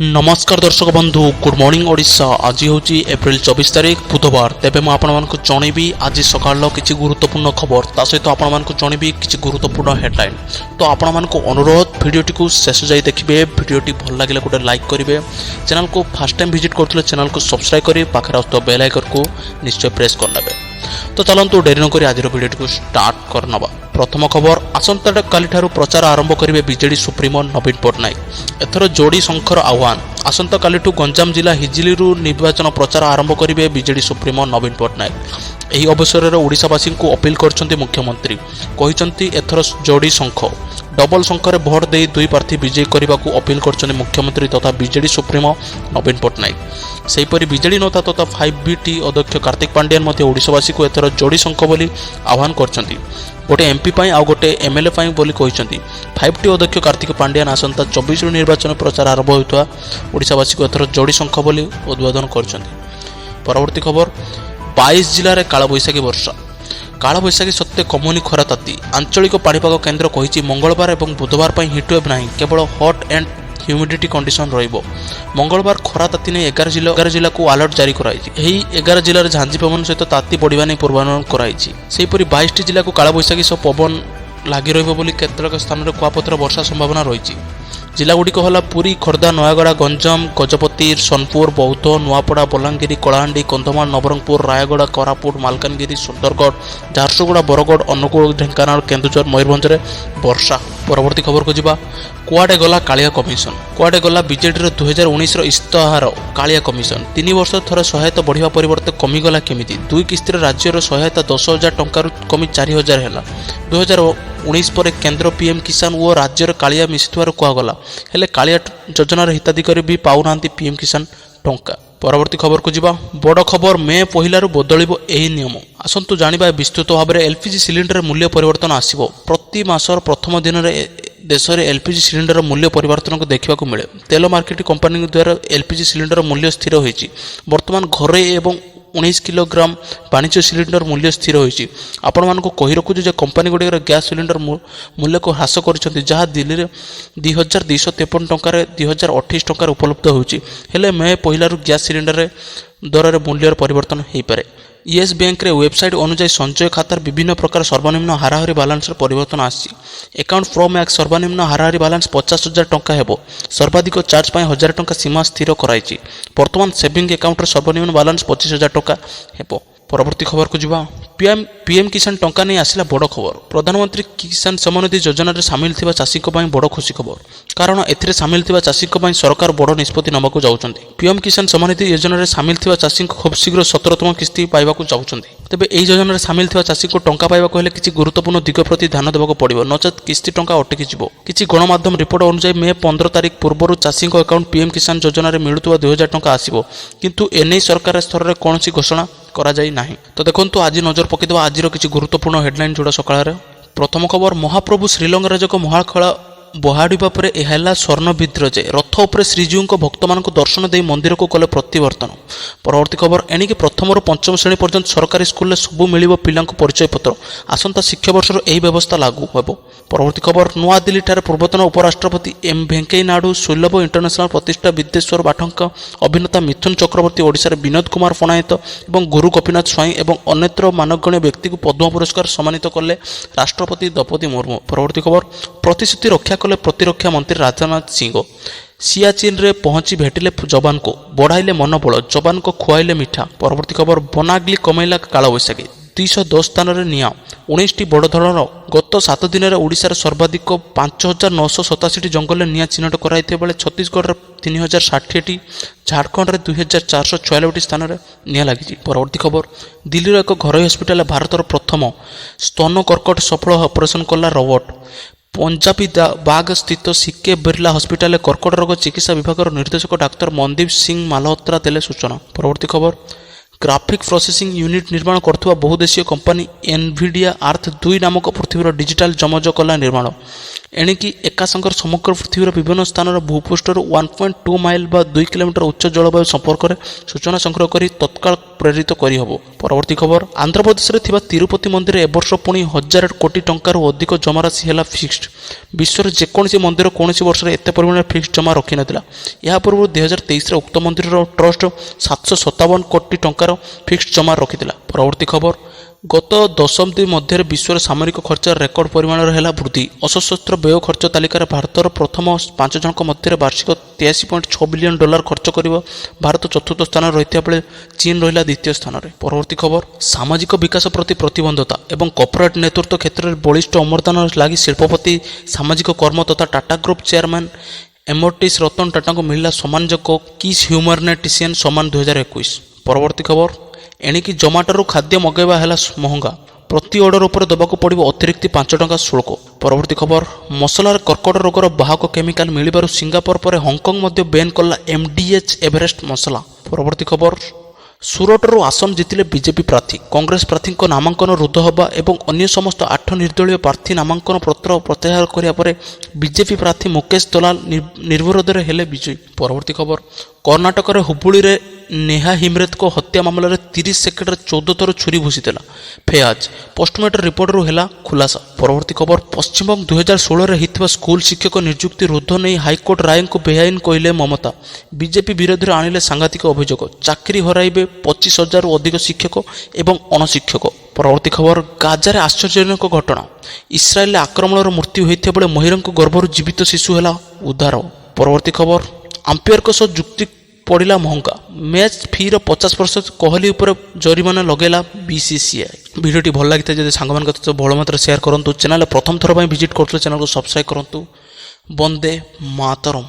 नमस्कार दर्शक बंधु गुड मॉर्निंग ओडिशा। आज हूँ एप्रिल 24 तारीख बुधवार। तेबे मैं आपको जनइबी आज सकाल किसी गुरुत्वपूर्ण खबर ता सहित आपको जनइबी किसी गुरुत्वपूर्ण हेडलाइन। तो आपको अनुरोध भिडियोटी को शेष जाए देखिए। भिडियोटी भल लगे गोटे लाइक करेंगे। चैनल को फास्ट टाइम विजिट करते चैनल को सब्सक्राइब कर पाखे आस बेल आइकन को निश्चय प्रेस करने। तो चलतु डेरी नक आज भिडियोटी को स्टार्ट करना। प्रथम खबर आसंता काली प्रचार आरंभ करेंगे बीजेडी सुप्रीमो नवीन पट्टनायक। एथर जोड़ी शंखर आह्वान। आसंता काली गंजाम जिला हिजिली निर्वाचन प्रचार आरंभ करेंगे बीजेडी सुप्रीमो नवीन पट्टनायक। यह अवसर में ओडिशावासी को अपील कर मुख्यमंत्री कहते एथर जोड़ी शंख डबल शंखर भोट दे दुई प्रार्थी विजयी करने को अपील कर मुख्यमंत्री तथा बीजेडी सुप्रीमो नवीन पट्टनायक। सेहीपरि बीजेडी नेता तथा 5BT अध्यक्ष कार्तिक पांड्यान ओडिशावासी को एथर जोड़ी शंख बोली आह्वान कर गोटे एमपी आउ गोटे एमएलए बोली कहते 5T अध्यक्ष कार्तिक पांड्यान आसंता 24 निर्वाचन प्रचार आरंभ होता ओडिशावासी को एथर जोड़ी शंख बोली उद्बोधन कर। परवर्ती खबर 22 जिले में कालबैशाखी वर्षा। कालबैशाखी सत्वे कमुनी खरा ताती। आंचलिक पाणीपाग केन्द्र कही मंगलवार और बुधवार हिटवेव ना केवल हट एंड ह्यूमिडिटी कंडीशन रहिबो। मंगलवार खरा ताती ने 11 जिला को अलर्ट जारी कराई। 11 जिले में झांझी पवन सहित ताती बढ़िया नहीं पूर्वानुमान कराई। सेहीपरि 22टी जिला को कालबैशाखी सह पवन लगी रही केतक स्थान में कुआपथर वर्षा संभावना रही। जिलागुड़िक है पुरी, खोर्धा, नयागड़ा, गंजाम, गजपति, सोनपुर, बौद्ध, नुआपड़ा, बलांगीर, कलाहांडी, कंधमाल, नवरंगपुर, रायगड़ा, कोरापुट, मालकानगिरी, सुंदरगढ़, झारसुगुड़ा, बरगढ़, अनुगुल, ढेंकानाल, केन्दुझर, मयूरभंज वर्षा। परवर्ती खबर को जिबा। कुआडे गला कालिया कमिशन। कुआडे गला बीजेडी 2019 इस्ताहार कालिया कमिशन। 3 वर्ष थर सहायता बढ़िया परिवर्ते कमिगला केमिति। 2 किस्तिर राज्यर सहायता 10,000 टंकार कमी 4,000 है। 2019 पर केंद्र पीएम किसान और राज्यर कालिया मिशिथवार कहगला हेले कालिया योजनार हिताधिकारी भी पाउना पीएम किसान टंका। परवर्ती खबर को जिबा। बड़ खबर मे पहिलारू बदलिबो एही नियम। आसंतु जानिबा विस्तृत भाव में एलपीजी सिलिंडर मूल्य परिवर्तन आसिबो। प्रति मासर प्रथम दिन में देश में एलपीजी सिलिंडर मूल्य परिवर्तन को देखा मिले। तेल मार्केटिंग कंपनी द्वारा एलपीजी सिलिंडर मूल्य स्थिर होइछि। वर्तमान घरे एवं 19 किलोग्राम वाणिज्य सिलिंडर मूल्य स्थिर होइछि। आपण मानको कहि रखुछु जे कंपनी गुडे गैस सिलिंडर मूल्य को ह्रास करिसेंति जहाँ दिल्ली रे 2253 टंकार 2028 टंकार उपलब्ध होइछि। हेले मे पहिलारू गैस सिलिंडर दर रे मूल्य परिवर्तन हो पारे। येस बैंक रे वेबसाइट अनुसार संचय खातार विभिन्न प्रकार सर्वनिम्न हाराहारी बालांस परिवर्तन आसी। अकाउंट फ्रो मैक्स सर्वनिम्न हाराहारी बालांस 50,000 टंका हेबो। सर्वाधिक चार्ज पाई 1000 टंका सीमा स्थिर कराई। वर्तमान सेविंग अकाउंट सर्वनिम्न बालांस 25,000 टंका हेबो। परवर्ती खबर को जिबा। पीएम किसान टंका नहीं आसिला बड़ खबर। प्रधानमंत्री किसान सम्मान निधि योजना रे सामिल थिबा चाषी को बड़ खुशी खबर। कारण एथिरे सामिल थिबा चाषी को सरकार बड़ निष्पत्ति नबाकू जाउछन्ती। पीएम किसान सम्मान निधि योजना रे सामिल थिबा चाषी को खूब शीघ्र 17तम किस्ती पाइबाकू जाउछन्ती। तेबे एही योजना रे सामिल थिबा चाषी को टंका पाइबाकू हेले किछि गुरुत्वपूर्ण दिग प्रति ध्यान देबाकू पड़िबो, नचेत किस्ती टंका अटकी जिवो। किछि गणमाध्यम रिपोर्ट अनुसार मे 15 तारिख पूर्व चाषी अकाउंट पीएम किसान योजना रे मिलुतबा 2000 टंका आसीबो, किंतु एनै सरकार स्तर रे कोनोसी घोषणा करा जाई नाही। तो देखंतु आज नजर पकेदबा आज किछि गुरुत्वपूर्ण हेडलाइन जोड़ा सकाळ रे। प्रथम खबर प्रभु श्रीलंका राजक महाखला बहाड़वा पर यह स्वर्ण विद्रजे रथ उपर श्रीजीव भक्त मान दर्शन दे मंदिर को कले प्रतिवर्तन। परवर्ती खबर एणिकी प्रथम 5म श्रेणी पर्यंत सरकारी स्कूल सबू मिल पिला परिचय पत्र। आसंता शिक्षा वर्ष यह व्यवस्था लागू होब। परवर्ती खबर नुआ दिल्ली ठारे पूर्वतन उपराष्ट्रपति एम वेंकैया नायडू सुलभ इंटरनेशनल प्रतिष्ठा विद्येश्वर बाठक अभिनेता मिथुन चक्रवर्ती ओडिशार विनोद कुमार फणायत और गुरु गोपीनाथ स्वाई और अन्यत्र मानगण्य व्यक्ति को पद्म पुरस्कार सम्मानित कले राष्ट्रपति द्रौपदी मुर्मू। परवर्ती खबर प्रतिश्रुति रक्षा कले प्रतिरक्षा मंत्री राजनाथ सिंह। सियाचिन रे पहुंची भेटिले जवान को बढ़ाइले मनोबल, जवान को खुआइले मिठा। परवर्ती खबर बनाग्ली कमैला कालबैशाखी। 210 स्थान में निआ 19टी बड़ धरण गत 7 दिन में ओडिशार सर्वाधिक 5,987 जंगल निआ चिन्हट कराई बेले छत्तीसगढ़ 3,060टी, झारखंड में 2,446 स्थान में निआ लगी। परवर्ती खबर दिल्ली एक घरोई हस्पिटाल भारतर प्रथम स्तन कर्कट सफल ऑपरेशन कला रोबोट। पंजाबी बाग स्थित सीके बिरला हस्पिटाल कर्कट रोग चिकित्सा विभाग निर्देशक डाक्तर मनदीप सिंह मालहोत्रा देले सूचना। परवर्ती खबर ग्राफिक प्रोसेसिंग यूनिट निर्माण करथुवा बहुदेशीय कंपनी एनविडिया अर्थ 2 नामक पृथ्वीर डिजिटाल जमज कला निर्माण। ଏଣିକି ଏକା ସାଙ୍ଗରେ ସମଗ୍ର ପୃଥିବୀର ବିଭିନ୍ନ ସ୍ଥାନର ଭୂପୃଷ୍ଠରୁ 1.2 ମାଇଲ ବା 2 କିଲୋମିଟର ଉଚ୍ଚ ଜଳବାୟୁ ସମ୍ପର୍କରେ ସୂଚନା ସଂଗ୍ରହ କରି ତତ୍କାଳ ପ୍ରେରିତ କରିହେବ। ପରବର୍ତ୍ତୀ ଖବର, ଆନ୍ଧ୍ରପ୍ରଦେଶରେ ଥିବା ତିରୁପତି ମନ୍ଦିରରେ ଏବର୍ଷ ପୁଣି 1000 କୋଟି ଟଙ୍କାରୁ ଅଧିକ ଜମାରାଶି ହେଲା ଫିକ୍ସଡ। ବିଶ୍ୱର ଯେକୌଣସି ମନ୍ଦିର କୌଣସି ବର୍ଷରେ ଏତେ ପରିମାଣରେ ଫିକ୍ସଡ ଜମା ରଖିନଥିଲା। ଏହା ପୂର୍ବରୁ 2023ରେ ଉକ୍ତ ମନ୍ଦିରର ଟ୍ରଷ୍ଟ 757 କୋଟି ଟଙ୍କାର ଫିକ୍ସଡ ଜମା ରଖିଥିଲା। ପରବର୍ତ୍ତୀ ଖବର, ଗତ ଦଶନ୍ଧି ମଧ୍ୟରେ ବିଶ୍ୱର ସାମରିକ ଖର୍ଚ୍ଚ ରେକର୍ଡ ପରିମାଣରେ ହେଲା ବୃଦ୍ଧି। ଅସଶସ୍ତ୍ର ବ୍ୟୟ ଖର୍ଚ୍ଚ ତାଲିକାରେ ଭାରତର ପ୍ରଥମ 5 ଜଣଙ୍କ ମଧ୍ୟରେ ବାର୍ଷିକ $83.6 ବିଲିୟନ ଖର୍ଚ୍ଚ କରିବା ଭାରତ ଚତୁର୍ଥ ସ୍ଥାନରେ ରହିଥିବା ବେଳେ ଚୀନ ରହିଲା ଦ୍ୱିତୀୟ ସ୍ଥାନରେ। ପରବର୍ତ୍ତୀ ଖବର, ସାମାଜିକ ବିକାଶ ପ୍ରତି ପ୍ରତିବଦ୍ଧତା ଏବଂ କର୍ପୋରେଟ୍ ନେତୃତ୍ୱ କ୍ଷେତ୍ରରେ ବଳିଷ୍ଠ ଅବଦାନ ଲାଗି ଶିଳ୍ପପତି, ସାମାଜିକ କର୍ମ ତଥା ଟାଟା ଗ୍ରୁପ ଚେୟାରମ୍ୟାନ୍ ଏମର୍ଟିସ୍ ରତନ ଟାଟାଙ୍କୁ ମିଳିଲା ସମ୍ମାନଜନକ କିସ୍ ହ୍ୟୁମାନିଟେସିଆନ୍ ସମ୍ମାନ 2021। ପରବର୍ତ୍ତୀ ଖବର, ଏଣିକି ଜୋମାଟୋରୁ ଖାଦ୍ୟ ମଗାଇବା ହେଲା ମହଙ୍ଗା। ପ୍ରତି ଅର୍ଡର ଉପରେ ଦେବାକୁ ପଡ଼ିବ ଅତିରିକ୍ତ 5 ଟଙ୍କା ଶୁଳ୍କ। ପରବର୍ତ୍ତୀ ଖବର, ମସଲାରେ କର୍କଟ ରୋଗର ବାହକ କେମିକାଲ ମିଳିବାରୁ ସିଙ୍ଗାପୁର ପରେ ହଂକଂ ମଧ୍ୟ ବ୍ୟାନ୍ କଲା MDH ଏଭରେଷ୍ଟ ମସଲା। ପରବର୍ତ୍ତୀ ଖବର, ସୁରଟରୁ ଆସନ ଜିତିଲେ ବିଜେପି ପ୍ରାର୍ଥୀ। କଂଗ୍ରେସ ପ୍ରାର୍ଥୀଙ୍କ ନାମାଙ୍କନ ରୁଦ୍ଧ ହେବା ଏବଂ ଅନ୍ୟ ସମସ୍ତ 8 ନିର୍ଦ୍ଦଳୀୟ ପ୍ରାର୍ଥୀ ନାମାଙ୍କନ ପତ୍ର ପ୍ରତ୍ୟାହାର କରିବା ପରେ ବିଜେପି ପ୍ରାର୍ଥୀ ମୁକେଶ ଦଲାଲ ନିର୍ବିରୋଧରେ ହେଲେ ବିଜୟୀ। ପରବର୍ତ୍ତୀ ଖବର, କର୍ଣ୍ଣାଟକରେ ହୁବୁଳିରେ ନେହା ହିମ୍ରେତଙ୍କ ହତ୍ୟା ମାମଲାରେ 30 ସେକେଣ୍ଡରେ 14 ଥର ଛୁରୀ ଭୁଷିଥିଲା ଫେୟାଜ। ପୋଷ୍ଟମର୍ଟମ ରିପୋର୍ଟରୁ ହେଲା ଖୁଲାସା। ପରବର୍ତ୍ତୀ ଖବର, ପଶ୍ଚିମବଙ୍ଗ 2016ରେ ହୋଇଥିବା ସ୍କୁଲ ଶିକ୍ଷକ ନିଯୁକ୍ତି ରୁଦ୍ଧ ନେଇ ହାଇକୋର୍ଟ ରାୟଙ୍କୁ ବେଆଇନ କହିଲେ ମମତା। ବିଜେପି ବିରୋଧରେ ଆଣିଲେ ସାଂଘାତିକ ଅଭିଯୋଗ। ଚାକିରି ହରାଇବେ 25,000ରୁ ଅଧିକ ଶିକ୍ଷକ ଏବଂ ଅଣଶିକ୍ଷକ। ପରବର୍ତ୍ତୀ ଖବର, ଗାଜାରେ ଆଶ୍ଚର୍ଯ୍ୟଜନକ ଘଟଣା। ଇସ୍ରାଏଲରେ ଆକ୍ରମଣର ମୃତ୍ୟୁ ହୋଇଥିବା ବେଳେ ମହିଳାଙ୍କ ଗର୍ଭରୁ ଜୀବିତ ଶିଶୁ ହେଲା ଉଦ୍ଧାର। ପରବର୍ତ୍ତୀ ଖବର, ଆମ୍ପାୟାରଙ୍କ ସହ ଯୁକ୍ତି ପଡ଼ିଲା ମହଙ୍ଗା। ମ୍ୟାଚ୍ ଫିର 50% କୋହଲି ଉପରେ ଜରିମାନା ଲଗାଇଲା BCCI। ଭିଡ଼ିଓଟି ଭଲ ଲାଗିଥାଏ ଯଦି ସାଙ୍ଗମାନଙ୍କ ସହିତ ଭଲ ମାତ୍ରାରେ ସେୟାର କରନ୍ତୁ। ଚ୍ୟାନେଲରେ ପ୍ରଥମ ଥର ପାଇଁ ଭିଜିଟ୍ କରୁଥିଲେ ଚ୍ୟାନେଲକୁ ସବସ୍କ୍ରାଇବ୍ କରନ୍ତୁ। ବନ୍ଦେ ମାତରମ୍।